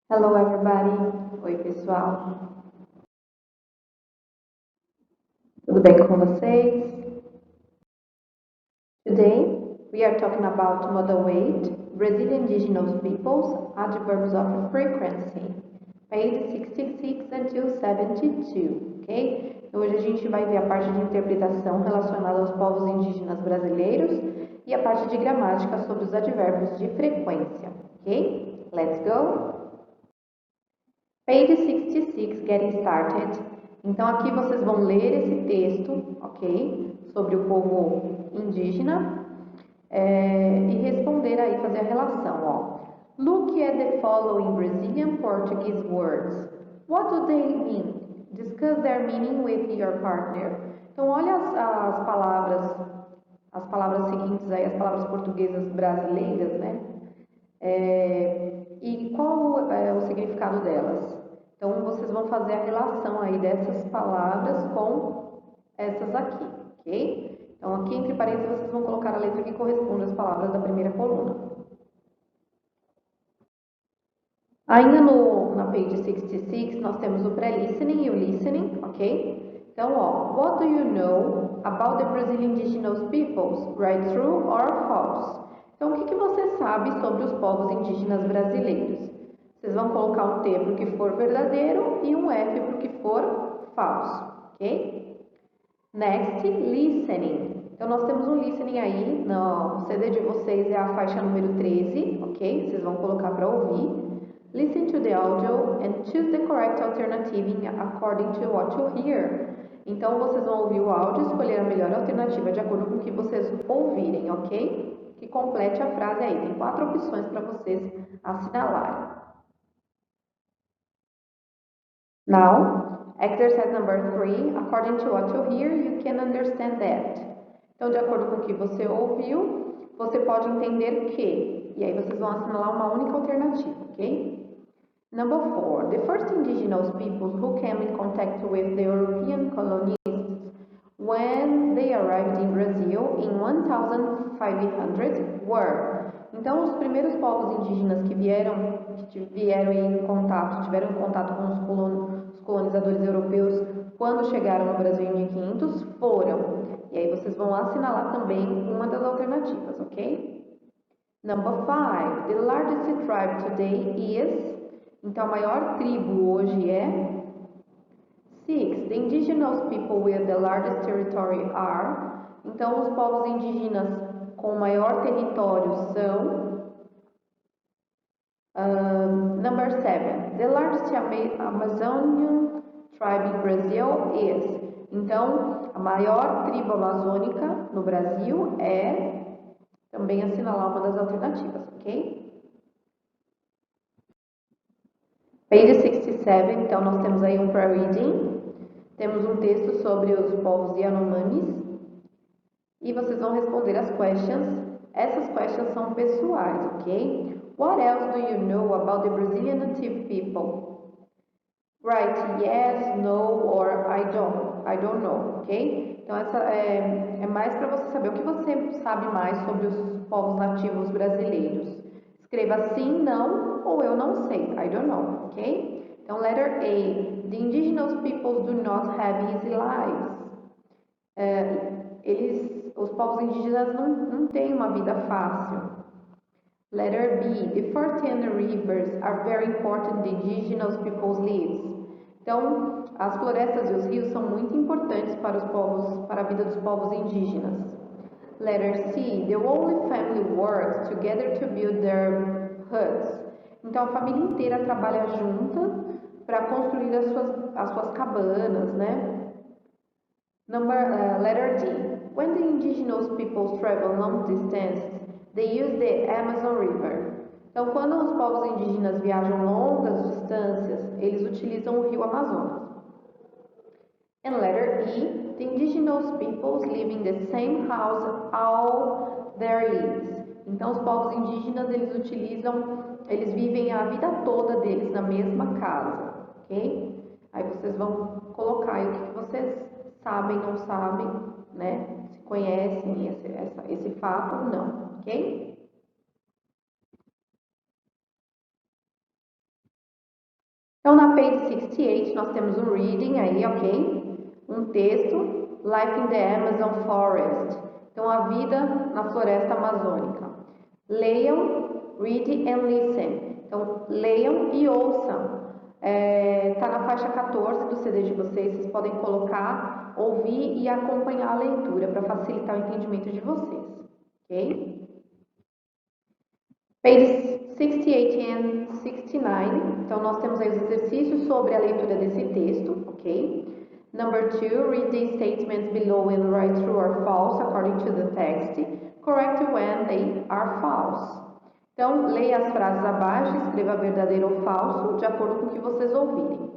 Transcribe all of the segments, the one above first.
Hello everybody! Oi pessoal! Tudo bem com vocês? Today we are talking about model 8, Brazilian Indigenous Peoples, Adverbs of Frequency, page 66 until 72, ok? Então, hoje a gente vai ver a parte de interpretação relacionada aos povos indígenas brasileiros e a parte de gramática sobre os advérbios de frequência, ok? Let's go! Page 66, getting started. Então, aqui vocês vão ler esse texto, ok? Sobre o povo indígena e responder aí, fazer a relação, ó. Look at the following Brazilian Portuguese words. What do they mean? Discuss their meaning with your partner. Então, olha as palavras seguintes aí, as palavras portuguesas brasileiras, né? E qual é o significado delas? Então, vocês vão fazer a relação aí dessas palavras com essas aqui, ok? Então, aqui entre parênteses, vocês vão colocar a letra que corresponde às palavras da primeira coluna. Ainda na page 66, nós temos o pré-listening e o listening, ok? Então, ó, what do you know about the Brazilian Indigenous peoples? Right, true or false? Então, o que você sabe sobre os povos indígenas brasileiros? Vocês vão colocar um T para o que for verdadeiro e um F para o que for falso, ok? Next, listening. Então, nós temos um listening aí, no CD de vocês é a faixa número 13, ok? Vocês vão colocar para ouvir. Listen to the audio and choose the correct alternative according to what you hear. Então, vocês vão ouvir o áudio e escolher a melhor alternativa de acordo com o que vocês ouvirem, ok? Que complete a frase aí. Tem 4 opções para vocês assinalarem. Now, exercise number 3, according to what you hear, you can understand that. Então, de acordo com o que você ouviu, você pode entender que. E aí vocês vão assinalar uma única alternativa, ok? Number 4, the first indigenous peoples who came in contact with the European colonists when they arrived in Brazil in 1500 were. Então, os primeiros povos indígenas que tiveram em contato com os colonizadores europeus quando chegaram no Brasil em 1500 foram. E aí vocês vão assinalar também uma das alternativas, ok? Number 5, the largest tribe today is. Então, a maior tribo hoje é. 6, the indigenous people with the largest territory are. Então, os povos indígenas com maior território são. Number 7, the largest Amazonian tribe in Brazil is. Então, a maior tribo amazônica no Brasil é. Também assinalar uma das alternativas, ok? Page 67, então nós temos aí um pre-reading. Temos um texto sobre os povos Yanomamis. E vocês vão responder as questions. Essas questions são pessoais, ok? What else do you know about the Brazilian native people? Write yes, no or I don't know, ok? Então essa é mais para você saber o que você sabe mais sobre os povos nativos brasileiros. Escreva sim, não ou eu não sei, I don't know, ok? Então, letter A, the indigenous peoples do not have easy lives. Os povos indígenas não têm uma vida fácil. Letter B, the forests and rivers are very important in the indigenous people's lives. Então, as florestas e os rios são muito importantes para a vida dos povos indígenas. Letter C, the whole family works together to build their huts. Então, a família inteira trabalha junta para construir as suas cabanas, né? Letter D, when the indigenous peoples travel long distances, they use the Amazon River. Então, quando os povos indígenas viajam longas distâncias, eles utilizam o rio Amazonas. And letter E, the indigenous peoples live in the same house all their lives. Então, os povos indígenas, eles vivem a vida toda deles na mesma casa, ok? Aí vocês vão colocar aí o que vocês sabem, não sabem, né? Se conhecem esse fato ou não, ok? Então, na page 68, nós temos um reading aí, ok? Um texto, Life in the Amazon Forest. Então, a vida na floresta amazônica. Leiam, read and listen. Então, leiam e ouçam. Tá na faixa 14 do CD de vocês podem colocar, ouvir e acompanhar a leitura para facilitar o entendimento de vocês, ok? Page 68 and 69, então nós temos aí os exercícios sobre a leitura desse texto, ok? Number 2, read the statements below and write true or false according to the text. Correct when they are false. Então, leia as frases abaixo, escreva verdadeiro ou falso, de acordo com o que vocês ouvirem.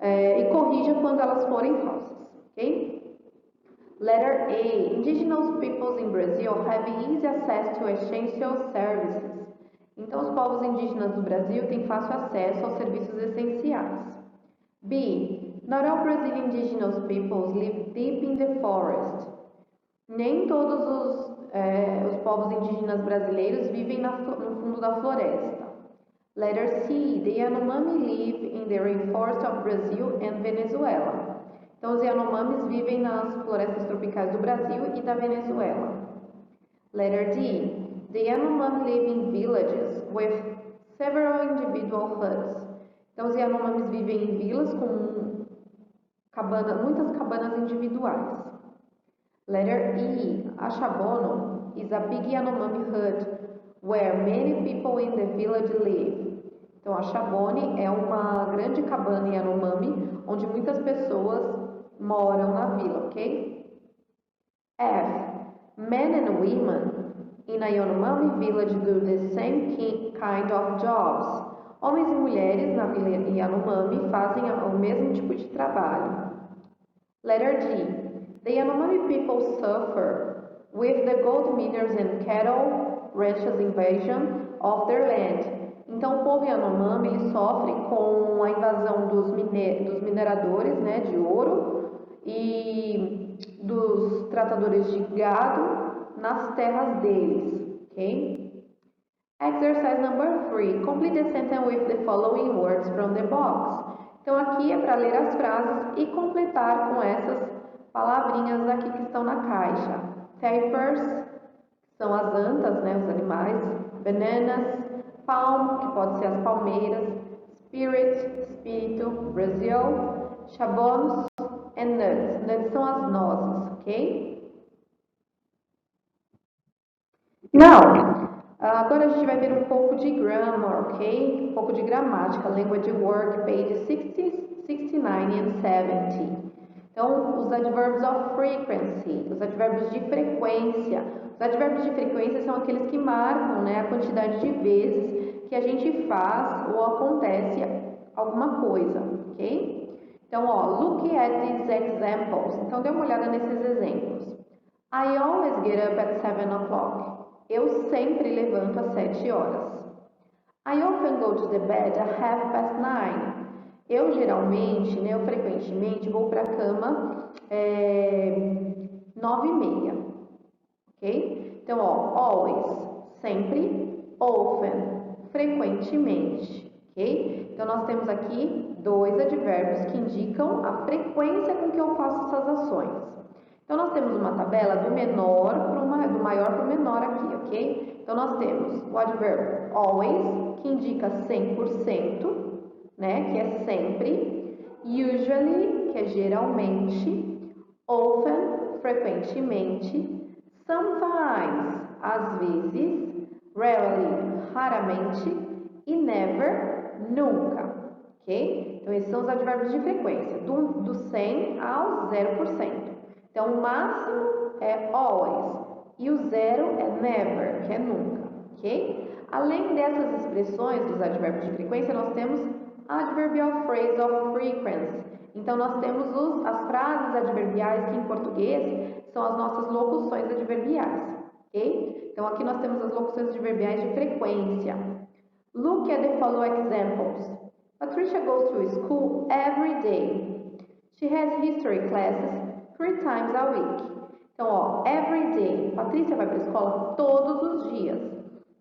E corrija quando elas forem falsas, ok? Letter A. Indigenous peoples in Brazil have easy access to essential services. Então, os povos indígenas do Brasil têm fácil acesso aos serviços essenciais. B. Not all Brazilian indigenous peoples live deep in the forest. Nem todos os povos indígenas brasileiros vivem no fundo da floresta. Letter C. The Yanomami live in the rainforest of Brazil and Venezuela. Então, os Yanomamis vivem nas florestas tropicais do Brasil e da Venezuela. Letter D. The Yanomami live in villages with several individual huts. Então, os Yanomamis vivem em vilas com muitas cabanas individuais. Letter E. Ashabono is a big Yanomami hut where many people in the village live. Então, a Shabone é uma grande cabana Yanomami onde muitas pessoas moram na vila, ok? F. Men and women in a Yanomami village do the same kind of jobs. Homens e mulheres na vila Yanomami fazem o mesmo tipo de trabalho. Letter G. The Yanomami people suffer with the gold miners and cattle ranchers invasion of their land. Então, o povo Yanomami ele sofre com a invasão dos mineradores, né, de ouro e dos tratadores de gado nas terras deles, ok? Exercise number 3. Complete the sentence with the following words from the box. Então, aqui é para ler as frases e completar com essas palavrinhas aqui que estão na caixa. Tapirs, são as antas, né, os animais. Bananas, palm, que pode ser as palmeiras. Spirit, espírito. Brazil, chabons and nuts. Nuts são as nozes, ok? Now, agora a gente vai ver um pouco de grammar, ok? Um pouco de gramática. Language work, page 60, 69 and 70. Então, os adverbs of frequency, os advérbios de frequência. Os advérbios de frequência são aqueles que marcam, né, a quantidade de vezes que a gente faz ou acontece alguma coisa, ok? Então, look at these examples. Então, dê uma olhada nesses exemplos. I always get up at 7 o'clock. Eu sempre levanto às 7 horas. I often go to the bed at 9:30. Eu geralmente, né, eu frequentemente vou para a cama 9:30, ok? Então, always, sempre, often, frequentemente, ok? Então, nós temos aqui dois advérbios que indicam a frequência com que eu faço essas ações. Então, nós temos uma tabela do maior para o menor aqui, ok? Então, nós temos o advérbio always, que indica 100%, né, que é sempre, usually, que é geralmente, often, frequentemente, sometimes, às vezes, rarely, raramente, e never, nunca, ok? Então, esses são os advérbios de frequência, do 100 ao 0%. Então, o máximo é always e o zero é never, que é nunca, ok? Além dessas expressões dos advérbios de frequência, nós temos adverbial phrase of frequency. Então, nós temos as frases adverbiais que em português são as nossas locuções adverbiais, ok? Então, aqui nós temos as locuções adverbiais de frequência. Look at the following examples. Patricia goes to school every day. She has history classes 3 times a week. Então, every day. Patrícia vai para a escola todos os dias.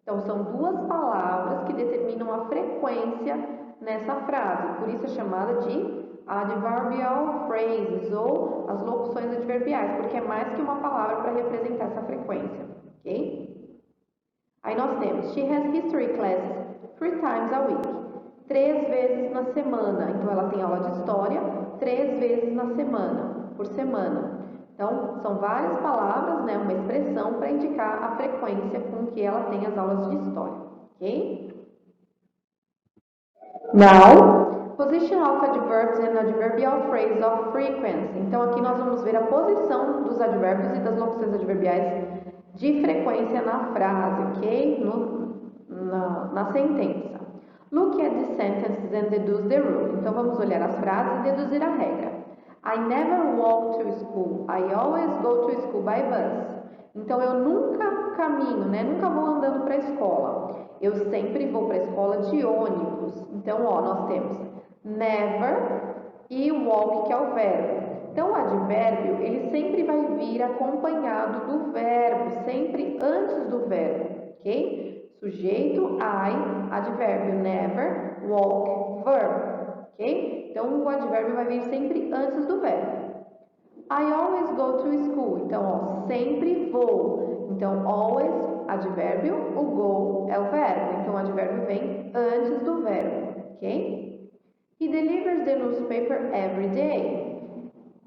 Então, são duas palavras que determinam a frequência nessa frase. Por isso é chamada de adverbial phrases ou as locuções adverbiais, porque é mais que uma palavra para representar essa frequência, ok? Aí nós temos, she has history classes 3 times a week. 3 vezes na semana. Então, ela tem aula de história 3 vezes na semana, por semana. Então, são várias palavras, né, uma expressão para indicar a frequência com que ela tem as aulas de história, ok? Now, position of adverbs and adverbial phrase of frequency. Então, aqui nós vamos ver a posição dos advérbios e das locuções adverbiais de frequência na frase, ok? Na sentença. Look at the sentences and deduce the rule. Então, vamos olhar as frases e deduzir a regra. I never walk to school. I always go to school by bus. Então, eu nunca caminho, né? Nunca vou andando para a escola. Eu sempre vou para a escola de ônibus. Então, ó, nós temos never e walk, que é o verbo. Então, o advérbio, ele sempre vai vir acompanhado do verbo, sempre antes do verbo, ok? Sujeito, I, advérbio, never, walk, verbo, ok? Então, o advérbio vai vir sempre antes do verbo. I always go to school. Então, ó, sempre vou. Então, always, advérbio, o go é o verbo. Então, o advérbio vem antes do verbo, ok? He delivers the newspaper every day.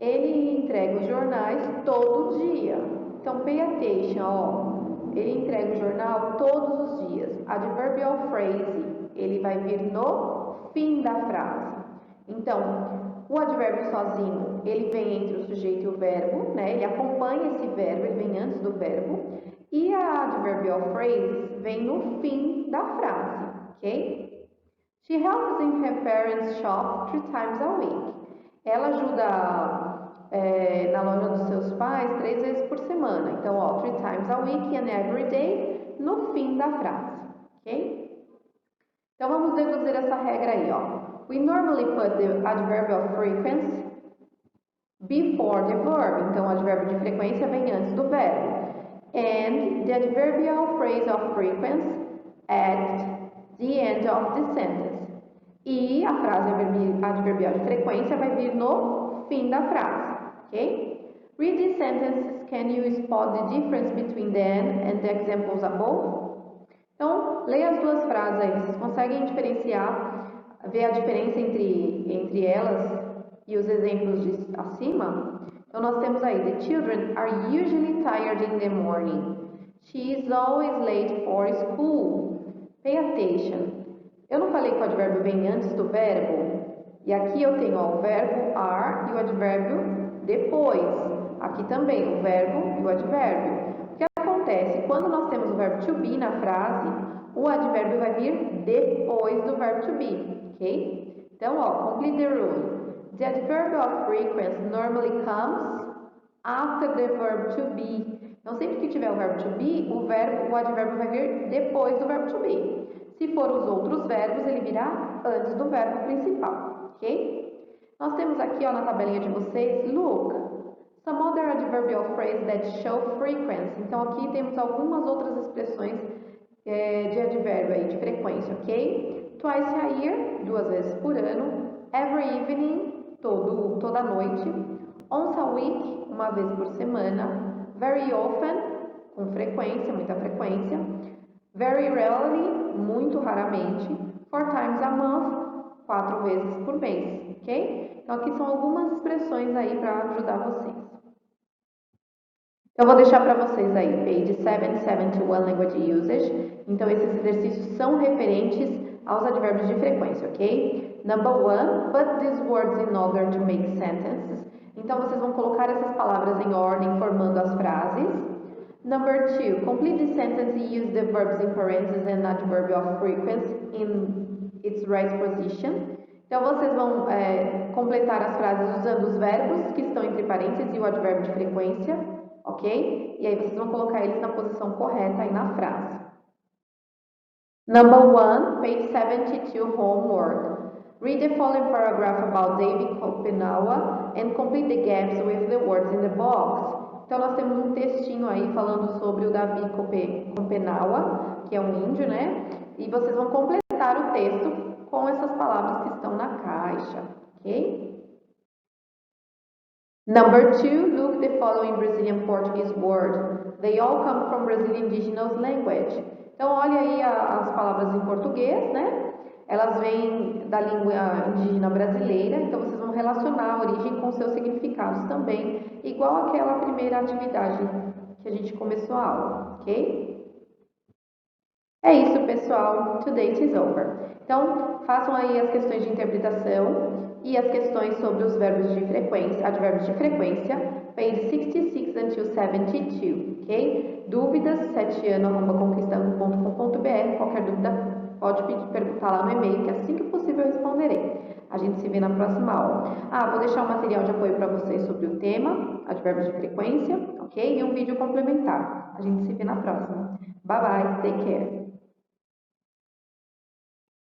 Ele entrega os jornais todo dia. Então, pay attention, ó. Ele entrega o jornal todos os dias. Adverbial phrase, ele vai vir no fim da frase. Então, o advérbio sozinho, ele vem entre o sujeito e o verbo, né? Ele acompanha esse verbo, ele vem antes do verbo. E a adverbial phrase vem no fim da frase, ok? She helps in her parents' shop 3 times a week. Ela ajuda na loja dos seus pais 3 vezes por semana. Então, ó, 3 times a week and every day no fim da frase, ok? Então, vamos deduzir essa regra aí, ó. We normally put the adverbial frequency before the verb. Então, o advérbio de frequência vem antes do verbo. And the adverbial phrase of frequency at the end of the sentence. E a frase adverbial de frequência vai vir no fim da frase, ok? Read these sentences. Can you spot the difference between them and the examples above? Então, leia as duas frases aí. Vocês conseguem diferenciar, ver a diferença entre elas e os exemplos acima? Então, nós temos aí, the children are usually tired in the morning. She is always late for school. Pay attention. Eu não falei que o advérbio vem antes do verbo? E aqui eu tenho ó, o verbo are e o advérbio depois. Aqui também o verbo e o advérbio. O que acontece? Quando nós temos o verbo to be na frase, o advérbio vai vir depois do verbo to be, ok? Então, ó, complete the rule. The adverb of frequency normally comes after the verb to be. Então, sempre que tiver o verbo to be, o advérbio vai vir depois do verbo to be. Se for os outros verbos, ele virá antes do verbo principal, ok? Nós temos aqui ó, na tabelinha de vocês, look, some other adverbial phrases that show frequency. Então, aqui temos algumas outras expressões de advérbio aí, de frequência, ok? Twice a year, 2 vezes por ano. Every evening, toda noite. Once a week, 1 vez por semana. Very often, com frequência, muita frequência. Very rarely, muito raramente. 4 times a month, 4 vezes por mês, ok? Então, aqui são algumas expressões aí para ajudar vocês. Eu vou deixar para vocês aí, page 771 Language Usage. Então, esses exercícios são referentes aos advérbios de frequência, ok? Number 1, put these words in order to make sentences. Então, vocês vão colocar essas palavras em ordem, formando as frases. Number 2, complete the sentence and use the verbs in parentheses and adverb of frequency in its right position. Então, vocês vão completar as frases usando os verbos que estão entre parênteses e o advérbio de frequência, ok? E aí, vocês vão colocar eles na posição correta aí na frase. Number 1, page 72, homework. Read the following paragraph about David Kopenawa and complete the gaps with the words in the box. Então, nós temos um textinho aí falando sobre o Davi Kopenawa, que é um índio, né? E vocês vão completar o texto com essas palavras que estão na caixa, ok? Number 2, look the following Brazilian Portuguese word. They all come from Brazilian Indigenous language. Então, olha aí as palavras em português, né? Elas vêm da língua indígena brasileira, então vocês vão relacionar a origem com seus significados também, igual aquela primeira atividade que a gente começou a aula, ok? É isso, pessoal. Today is over. Então, façam aí as questões de interpretação e as questões sobre os verbos de frequência, advérbios de frequência, page 66 until 72, ok? Dúvidas, setiano@conquistando.com.br. Qualquer dúvida pode perguntar lá no e-mail, que assim que possível eu responderei. A gente se vê na próxima aula. Vou deixar um material de apoio para vocês sobre o tema, advérbios de frequência, ok? E um vídeo complementar. A gente se vê na próxima. Bye bye, take care.